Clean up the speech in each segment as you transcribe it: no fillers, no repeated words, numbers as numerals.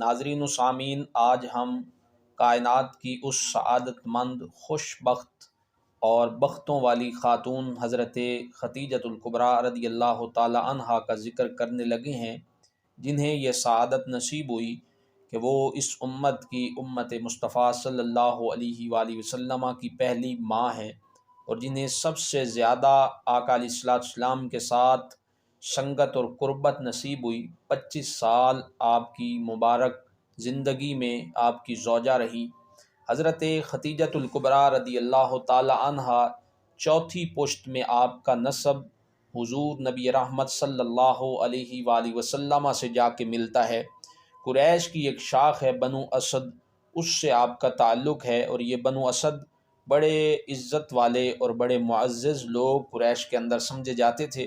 ناظرین و سامعین، آج ہم کائنات کی اس سعادت مند، خوش بخت اور بختوں والی خاتون حضرت خدیجۃ الکبریٰ رضی اللہ تعالی عنہا کا ذکر کرنے لگے ہیں، جنہیں یہ سعادت نصیب ہوئی کہ وہ اس امت کی امت مصطفیٰ صلی اللہ علیہ وآلہ وسلم کی پہلی ماں ہیں، اور جنہیں سب سے زیادہ آقا علیہ السلام کے ساتھ سنگت اور قربت نصیب ہوئی۔ 25 سال آپ کی مبارک زندگی میں آپ کی زوجہ رہی۔ حضرت خدیجۃ الکبریٰ رضی اللہ تعالی عنہا چوتھی پشت میں آپ کا نسب حضور نبی رحمت صلی اللہ علیہ وآلہ وسلم سے جا کے ملتا ہے۔ قریش کی ایک شاخ ہے بنو اسد، اس سے آپ کا تعلق ہے، اور یہ بنو اسد بڑے عزت والے اور بڑے معزز لوگ قریش کے اندر سمجھے جاتے تھے۔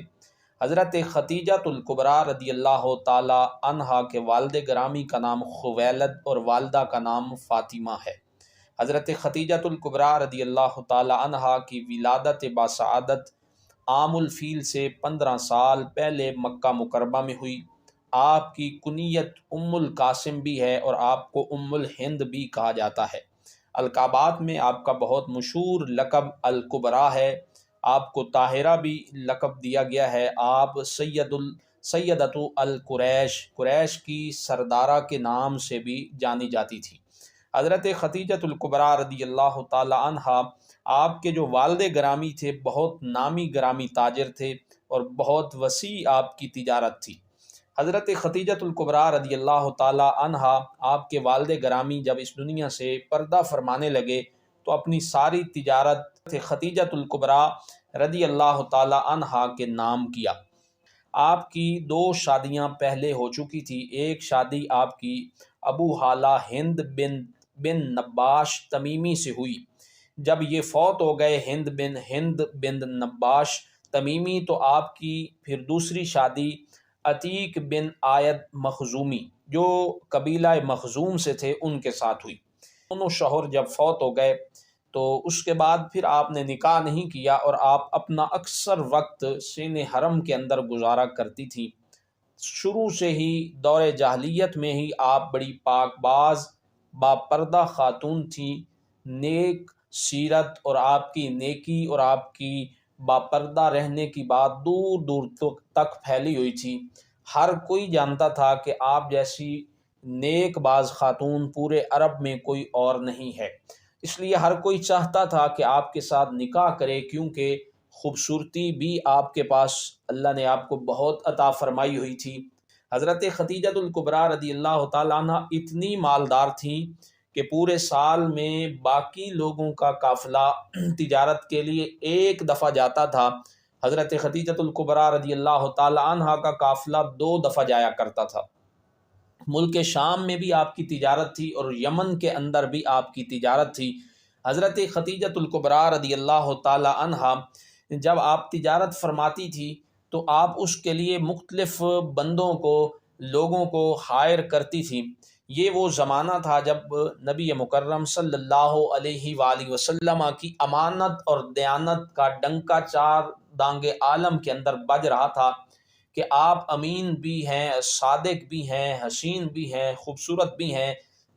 حضرت خدیجۃ الکبریٰ رضی اللہ تعالی عنہا کے والد گرامی کا نام خویلد اور والدہ کا نام فاطمہ ہے۔ حضرت خدیجۃ الکبریٰ رضی اللہ تعالی عنہا کی ولادت باسعادت عام الفیل سے 15 سال پہلے مکہ مکرمہ میں ہوئی۔ آپ کی کنیت ام القاسم بھی ہے اور آپ کو ام الہند بھی کہا جاتا ہے۔ القابات میں آپ کا بہت مشہور لقب الکبریٰ ہے۔ آپ کو طاہرہ بھی لقب دیا گیا ہے۔ آپ سیدۃ القریش، قریش کی سردارہ کے نام سے بھی جانی جاتی تھی۔ حضرت خدیجۃ الکبریٰ رضی اللہ تعالی عنہا آپ کے جو والد گرامی تھے بہت نامی گرامی تاجر تھے اور بہت وسیع آپ کی تجارت تھی۔ حضرت خدیجۃ الکبریٰ رضی اللہ تعالی عنہا آپ کے والد گرامی جب اس دنیا سے پردہ فرمانے لگے تو اپنی ساری تجارت خدیجۃ الکبریٰ رضی اللہ تعالی عنہا کے نام کیا۔ آپ کی 2 شادیاں پہلے ہو چکی تھی۔ ایک شادی آپ کی ابو ہالہ ہند بن نباش تمیمی سے ہوئی۔ جب یہ فوت ہو گئے ہند بن نباش تمیمی، تو آپ کی پھر دوسری شادی عتیق بن عائد مخزومی، جو قبیلہ مخزوم سے تھے، ان کے ساتھ ہوئی۔ دونوں شوہر جب فوت ہو گئے تو اس کے بعد پھر آپ نے نکاح نہیں کیا، اور آپ اپنا اکثر وقت سین حرم کے اندر گزارا کرتی تھیں۔ شروع سے ہی دور جاہلیت میں ہی آپ بڑی پاک باز با پردہ خاتون تھیں۔ نیک سیرت اور آپ کی نیکی اور آپ کی با پردہ رہنے کی بات دور دور تک پھیلی ہوئی تھی۔ ہر کوئی جانتا تھا کہ آپ جیسی نیک باز خاتون پورے عرب میں کوئی اور نہیں ہے، اس لیے ہر کوئی چاہتا تھا کہ آپ کے ساتھ نکاح کرے، کیونکہ خوبصورتی بھی آپ کے پاس اللہ نے آپ کو بہت عطا فرمائی ہوئی تھی۔ حضرت خدیجۃ الکبریٰ رضی اللہ تعالیٰ عنہ اتنی مالدار تھیں کہ پورے سال میں باقی لوگوں کا قافلہ تجارت کے لیے ایک دفعہ جاتا تھا، حضرت خدیجۃ الکبریٰ رضی اللہ تعالیٰ عنہ کا قافلہ 2 دفعہ جایا کرتا تھا۔ ملک شام میں بھی آپ کی تجارت تھی اور یمن کے اندر بھی آپ کی تجارت تھی۔ حضرت خدیجۃ الکبریٰ رضی اللہ تعالی عنہا جب آپ تجارت فرماتی تھی تو آپ اس کے لیے مختلف بندوں کو، لوگوں کو ہائر کرتی تھیں۔ یہ وہ زمانہ تھا جب نبی مکرم صلی اللہ علیہ وآلہ وسلم کی امانت اور دیانت کا ڈنکا 4 دانگ عالم کے اندر بج رہا تھا کہ آپ امین بھی ہیں، صادق بھی ہیں، حسین بھی ہیں، خوبصورت بھی ہیں۔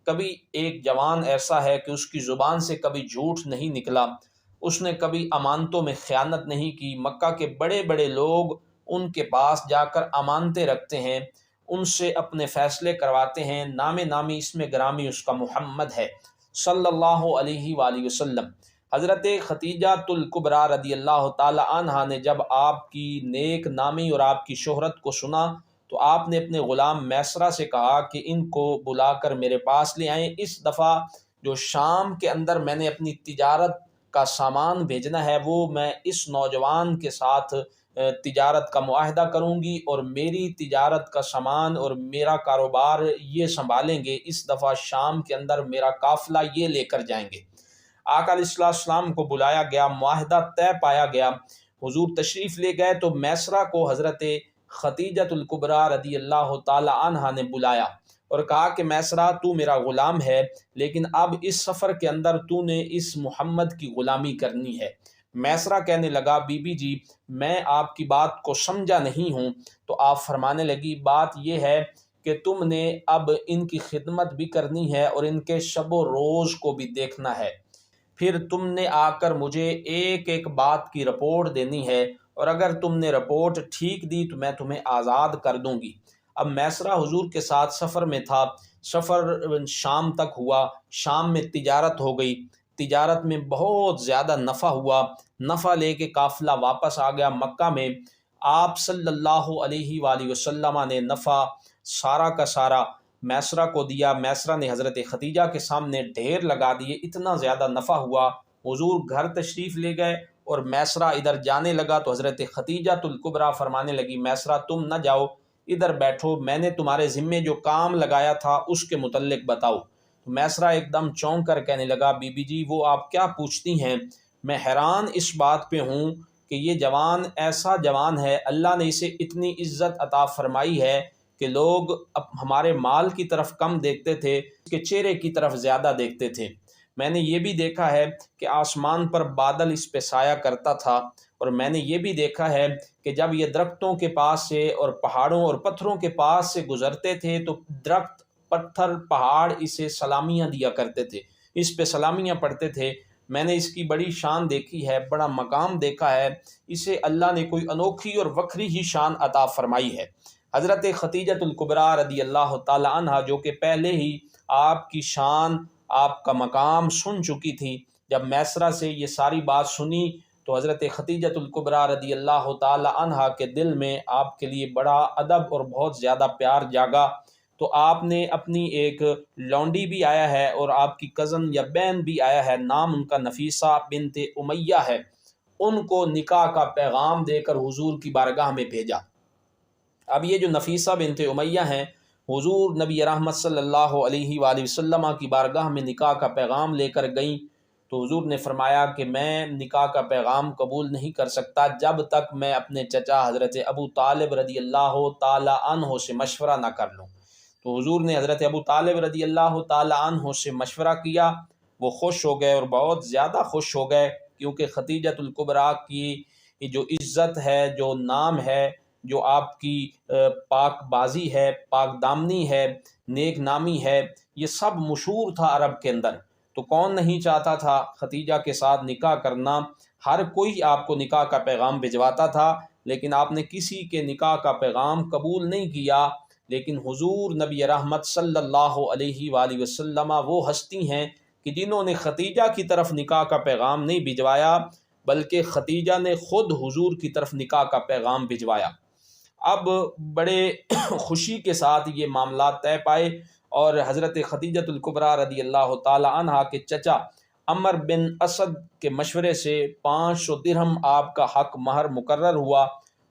کبھی ایک جوان ایسا ہے کہ اس کی زبان سے کبھی جھوٹ نہیں نکلا، اس نے کبھی امانتوں میں خیانت نہیں کی۔ مکہ کے بڑے بڑے لوگ ان کے پاس جا کر امانتیں رکھتے ہیں، ان سے اپنے فیصلے کرواتے ہیں۔ نام نامی اسم گرامی اس کا محمد ہے صلی اللہ علیہ وآلہ وسلم۔ حضرت خدیجۃ الکبریٰ رضی اللہ تعالی عنہا نے جب آپ کی نیک نامی اور آپ کی شہرت کو سنا تو آپ نے اپنے غلام میسرہ سے کہا کہ ان کو بلا کر میرے پاس لے آئیں۔ اس دفعہ جو شام کے اندر میں نے اپنی تجارت کا سامان بھیجنا ہے، وہ میں اس نوجوان کے ساتھ تجارت کا معاہدہ کروں گی، اور میری تجارت کا سامان اور میرا کاروبار یہ سنبھالیں گے۔ اس دفعہ شام کے اندر میرا قافلہ یہ لے کر جائیں گے۔ آقا علیہ السلام کو بلایا گیا، معاہدہ طے پایا گیا، حضور تشریف لے گئے تو میسرہ کو حضرت خدیجۃ الکبریٰ رضی اللہ تعالی عنہا نے بلایا اور کہا کہ میسرہ، تو میرا غلام ہے، لیکن اب اس سفر کے اندر تو نے اس محمد کی غلامی کرنی ہے۔ میسرہ کہنے لگا، بی بی جی میں آپ کی بات کو سمجھا نہیں ہوں۔ تو آپ فرمانے لگی، بات یہ ہے کہ تم نے اب ان کی خدمت بھی کرنی ہے اور ان کے شب و روز کو بھی دیکھنا ہے۔ پھر تم نے آ کر مجھے ایک ایک بات کی رپورٹ دینی ہے، اور اگر تم نے رپورٹ ٹھیک دی تو میں تمہیں آزاد کر دوں گی۔ اب میسرہ حضور کے ساتھ سفر میں تھا۔ سفر شام تک ہوا۔ شام میں تجارت ہو گئی۔ تجارت میں بہت زیادہ نفع ہوا۔ نفع لے کے قافلہ واپس آ گیا مکہ میں۔ آپ صلی اللہ علیہ وآلہ وسلم نے نفع سارا کا سارا میسرہ کو دیا۔ میسرہ نے حضرت خدیجہ کے سامنے ڈھیر لگا دیے۔ اتنا زیادہ نفع ہوا، حضور گھر تشریف لے گئے اور میسرہ ادھر جانے لگا تو حضرت خدیجہ الکبریٰ فرمانے لگی، میسرہ تم نہ جاؤ، ادھر بیٹھو، میں نے تمہارے ذمے جو کام لگایا تھا اس کے متعلق بتاؤ۔ تو میسرہ ایک دم چونک کر کہنے لگا، بی بی جی وہ آپ کیا پوچھتی ہیں؟ میں حیران اس بات پہ ہوں کہ یہ جوان ایسا جوان ہے، اللہ نے اسے اتنی عزت عطا فرمائی ہے کہ لوگ ہمارے مال کی طرف کم دیکھتے تھے، اس کے چہرے کی طرف زیادہ دیکھتے تھے۔ میں نے یہ بھی دیکھا ہے کہ آسمان پر بادل اس پہ سایہ کرتا تھا، اور میں نے یہ بھی دیکھا ہے کہ جب یہ درختوں کے پاس سے اور پہاڑوں اور پتھروں کے پاس سے گزرتے تھے تو درخت، پتھر، پہاڑ اسے سلامیاں دیا کرتے تھے، اس پہ سلامیاں پڑھتے تھے۔ میں نے اس کی بڑی شان دیکھی ہے، بڑا مقام دیکھا ہے، اسے اللہ نے کوئی انوکھی اور وکری ہی شان عطا فرمائی ہے۔ حضرت خدیجہ الکبریٰ رضی اللہ تعالی عنہا جو کہ پہلے ہی آپ کی شان، آپ کا مقام سن چکی تھی، جب میسرہ سے یہ ساری بات سنی تو حضرت خدیجہ الکبریٰ رضی اللہ تعالی عنہا کے دل میں آپ کے لیے بڑا ادب اور بہت زیادہ پیار جاگا۔ تو آپ نے اپنی ایک لونڈی بھی آیا ہے اور آپ کی کزن یا بہن بھی آیا ہے، نام ان کا نفیسہ بنت امیہ ہے، ان کو نکاح کا پیغام دے کر حضور کی بارگاہ میں بھیجا۔ اب یہ جو نفیسہ بنت امیہ ہیں، حضور نبی رحمت صلی اللہ علیہ وآلہ وسلم کی بارگاہ میں نکاح کا پیغام لے کر گئیں، تو حضور نے فرمایا کہ میں نکاح کا پیغام قبول نہیں کر سکتا جب تک میں اپنے چچا حضرت ابو طالب رضی اللہ تعالی عنہ سے مشورہ نہ کر لوں۔ تو حضور نے حضرت ابو طالب رضی اللہ تعالی عنہ سے مشورہ کیا، وہ خوش ہو گئے اور بہت زیادہ خوش ہو گئے، کیونکہ خدیجہ الکبریٰ کی جو عزت ہے، جو نام ہے، جو آپ کی پاک بازی ہے، پاک دامنی ہے، نیک نامی ہے، یہ سب مشہور تھا عرب کے اندر۔ تو کون نہیں چاہتا تھا خدیجہ کے ساتھ نکاح کرنا؟ ہر کوئی آپ کو نکاح کا پیغام بھجواتا تھا، لیکن آپ نے کسی کے نکاح کا پیغام قبول نہیں کیا۔ لیکن حضور نبی رحمت صلی اللہ علیہ وآلہ وسلم وہ ہستی ہیں کہ جنہوں نے خدیجہ کی طرف نکاح کا پیغام نہیں بھجوایا، بلکہ خدیجہ نے خود حضور کی طرف نکاح کا پیغام بھجوایا۔ اب بڑے خوشی کے ساتھ یہ معاملات طے پائے، اور حضرت خدیجہ الکبریٰ رضی اللہ تعالی عنہا کے چچا عمر بن اسد کے مشورے سے 500 درہم آپ کا حق مہر مقرر ہوا،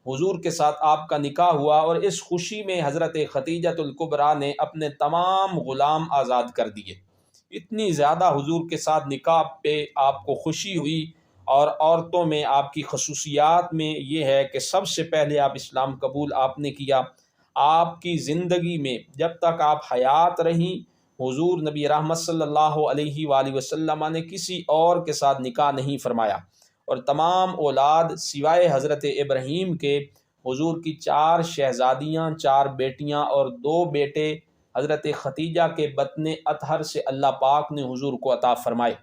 حضور کے ساتھ آپ کا نکاح ہوا، اور اس خوشی میں حضرت خدیجہ الکبریٰ نے اپنے تمام غلام آزاد کر دیے۔ اتنی زیادہ حضور کے ساتھ نکاح پہ آپ کو خوشی ہوئی، اور عورتوں میں آپ کی خصوصیات میں یہ ہے کہ سب سے پہلے آپ اسلام قبول آپ نے کیا۔ آپ کی زندگی میں جب تک آپ حیات رہیں، حضور نبی رحمت صلی اللہ علیہ وآلہ وسلم نے کسی اور کے ساتھ نکاح نہیں فرمایا، اور تمام اولاد سوائے حضرت ابراہیم کے، حضور کی 4 شہزادیاں، 4 بیٹیاں اور 2 بیٹے حضرت خدیجہ کے بطن اطہر سے اللہ پاک نے حضور کو عطا فرمائے۔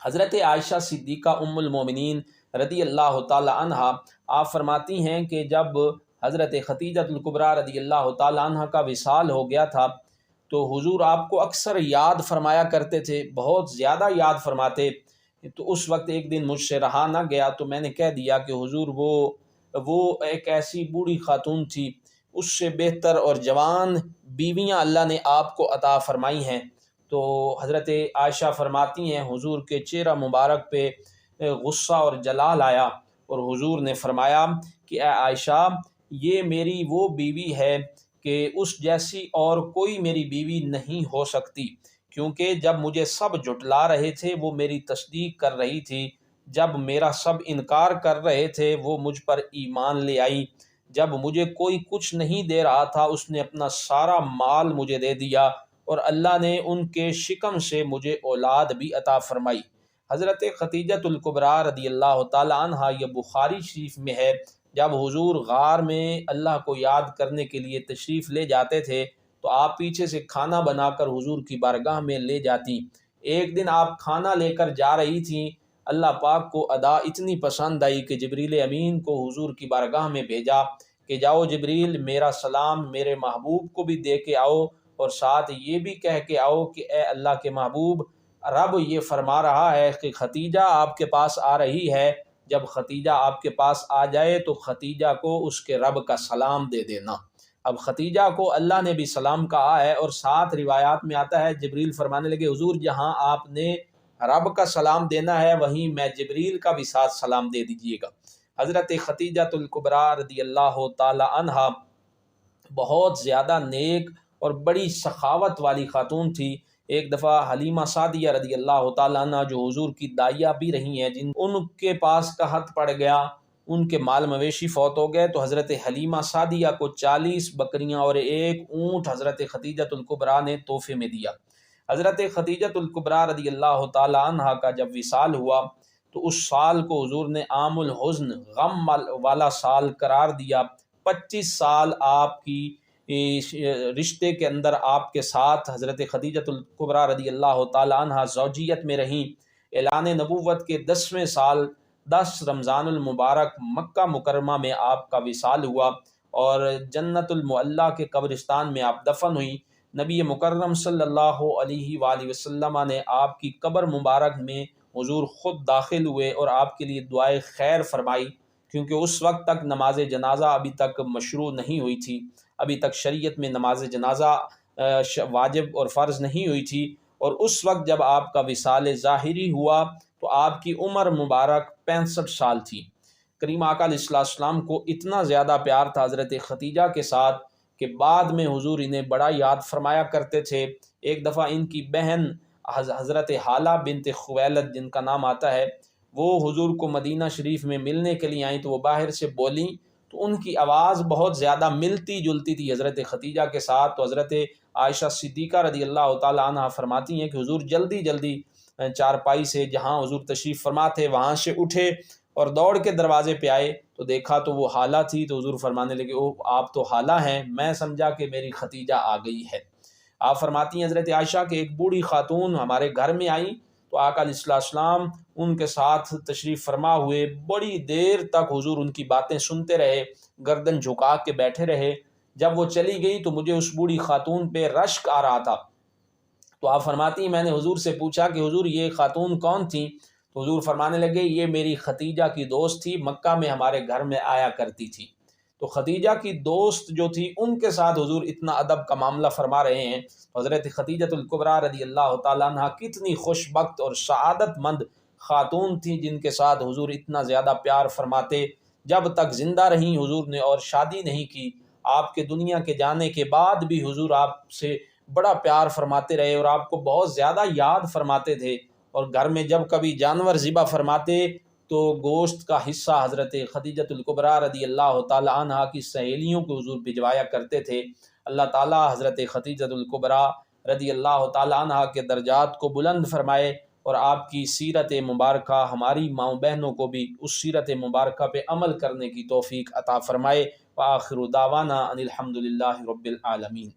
حضرت عائشہ صدیقہ ام المومنین رضی اللہ تعالی عنہا آپ فرماتی ہیں کہ جب حضرت خدیجہ الکبریٰ رضی اللہ تعالی عنہ کا وصال ہو گیا تھا تو حضور آپ کو اکثر یاد فرمایا کرتے تھے، بہت زیادہ یاد فرماتے۔ تو اس وقت ایک دن مجھ سے رہا نہ گیا تو میں نے کہہ دیا کہ حضور وہ ایک ایسی بوڑھی خاتون تھی، اس سے بہتر اور جوان بیویاں اللہ نے آپ کو عطا فرمائی ہیں۔ تو حضرت عائشہ فرماتی ہیں حضور کے چہرہ مبارک پہ غصہ اور جلال آیا، اور حضور نے فرمایا کہ اے عائشہ، یہ میری وہ بیوی ہے کہ اس جیسی اور کوئی میری بیوی نہیں ہو سکتی، کیونکہ جب مجھے سب جھٹلا رہے تھے وہ میری تصدیق کر رہی تھی، جب میرا سب انکار کر رہے تھے وہ مجھ پر ایمان لے آئی، جب مجھے کوئی کچھ نہیں دے رہا تھا اس نے اپنا سارا مال مجھے دے دیا، اور اللہ نے ان کے شکم سے مجھے اولاد بھی عطا فرمائی۔ حضرت خدیجہ الکبریٰ رضی اللہ تعالی عنہا، یہ بخاری شریف میں ہے، جب حضور غار میں اللہ کو یاد کرنے کے لیے تشریف لے جاتے تھے تو آپ پیچھے سے کھانا بنا کر حضور کی بارگاہ میں لے جاتی۔ ایک دن آپ کھانا لے کر جا رہی تھیں، اللہ پاک کو ادا اتنی پسند آئی کہ جبریل امین کو حضور کی بارگاہ میں بھیجا کہ جاؤ جبریل، میرا سلام میرے محبوب کو بھی دے کے آؤ، اور ساتھ یہ بھی کہہ کے آؤ کہ اے اللہ کے محبوب، رب یہ فرما رہا ہے کہ ختیجہ آپ کے پاس آ رہی ہے، جب ختیجہ آپ کے پاس آ جائے تو ختیجہ کو اس کے رب کا سلام دے دینا۔ اب ختیجہ کو اللہ نے بھی سلام کہا ہے، اور ساتھ روایات میں آتا ہے جبریل فرمانے لگے حضور جہاں آپ نے رب کا سلام دینا ہے وہیں میں جبریل کا بھی ساتھ سلام دے دیجیے گا۔ حضرت ختیجہ الکبریٰ رضی اللہ تعالی عنہا بہت زیادہ نیک اور بڑی سخاوت والی خاتون تھی۔ ایک دفعہ حلیمہ سعدیہ رضی اللہ تعالیٰ عنہ جو حضور کی دائیہ بھی رہی ہیں، ان کے پاس قحط پڑ گیا، ان کے مال مویشی فوت ہو گئے، تو حضرت حلیمہ سعدیہ کو 40 بکریاں اور ایک اونٹ حضرت ختیجہ الکبریٰ نے تحفے میں دیا۔ حضرت ختیجہ الکبریٰ رضی اللہ تعالی عنہا کا جب وصال ہوا تو اس سال کو حضور نے عام الحزن، غم والا سال قرار دیا۔ 25 سال آپ کی رشتے کے اندر آپ کے ساتھ حضرت ختیجہ الکبریٰ رضی اللہ تعالی عنہا زوجیت میں رہیں۔ اعلان نبوت کے 10ویں سال 10 رمضان المبارک مکہ مکرمہ میں آپ کا وصال ہوا، اور جنت المعلیٰ کے قبرستان میں آپ دفن ہوئی۔ نبی مکرم صلی اللہ علیہ وآلہ وسلم نے آپ کی قبر مبارک میں حضور خود داخل ہوئے اور آپ کے لیے دعائے خیر فرمائی، کیونکہ اس وقت تک نماز جنازہ ابھی تک مشروع نہیں ہوئی تھی، ابھی تک شریعت میں نماز جنازہ واجب اور فرض نہیں ہوئی تھی۔ اور اس وقت جب آپ کا وصال ظاہری ہوا تو آپ کی عمر مبارک 65 سال تھی۔ کریم آقا علیہ السلام کو اتنا زیادہ پیار تھا حضرت ختیجہ کے ساتھ کہ بعد میں حضور انہیں بڑا یاد فرمایا کرتے تھے۔ ایک دفعہ ان کی بہن حضرت حالہ بنت خویلد جن کا نام آتا ہے، وہ حضور کو مدینہ شریف میں ملنے کے لیے آئیں تو وہ باہر سے بولیں تو ان کی آواز بہت زیادہ ملتی جلتی تھی حضرت ختیجہ کے ساتھ۔ تو حضرت عائشہ صدیقہ رضی اللہ تعالی عنہ فرماتی ہیں کہ حضور جلدی جلدی چارپائی سے جہاں حضور تشریف فرما تھے وہاں سے اٹھے اور دوڑ کے دروازے پہ آئے تو دیکھا تو وہ حالہ تھی، تو حضور فرمانے لگے او آپ تو حالہ ہیں، میں سمجھا کہ میری ختیجہ آ گئی ہے۔ آپ فرماتی ہیں حضرت عائشہ کہ ایک بوڑھی خاتون ہمارے گھر میں آئی تو آقا علیہ السلام ان کے ساتھ تشریف فرما ہوئے، بڑی دیر تک حضور ان کی باتیں سنتے رہے، گردن جھکا کے بیٹھے رہے۔ جب وہ چلی گئی تو مجھے اس بوڑھی خاتون پہ رشک آ رہا تھا، تو آپ فرماتی ہیں میں نے حضور سے پوچھا کہ حضور یہ خاتون کون تھیں؟ تو حضور فرمانے لگے یہ میری ختیجہ کی دوست تھی، مکہ میں ہمارے گھر میں آیا کرتی تھی۔ تو ختیجہ کی دوست جو تھی ان کے ساتھ حضور اتنا ادب کا معاملہ فرما رہے ہیں، تو حضرت ختیجہ الکبریٰ رضی اللہ تعالیٰ عنہ کتنی خوش بخت اور سعادت مند خاتون تھیں جن کے ساتھ حضور اتنا زیادہ پیار فرماتے۔ جب تک زندہ رہیں حضور نے اور شادی نہیں کی، آپ کے دنیا کے جانے کے بعد بھی حضور آپ سے بڑا پیار فرماتے رہے اور آپ کو بہت زیادہ یاد فرماتے تھے، اور گھر میں جب کبھی جانور ذبح فرماتے تو گوشت کا حصہ حضرت ختیجہ الکبریٰ رضی اللہ تعالی عنہا کی سہیلیوں کو حضور بھجوایا کرتے تھے۔ اللہ تعالیٰ حضرت ختیجہ الکبریٰ رضی اللہ تعالی عنہا کے درجات کو بلند فرمائے، اور آپ کی سیرت مبارکہ ہماری ماؤں بہنوں کو بھی اس سیرت مبارکہ پہ عمل کرنے کی توفیق عطا فرمائے۔ وآخر دعوانا ان الحمد للہ رب العالمین۔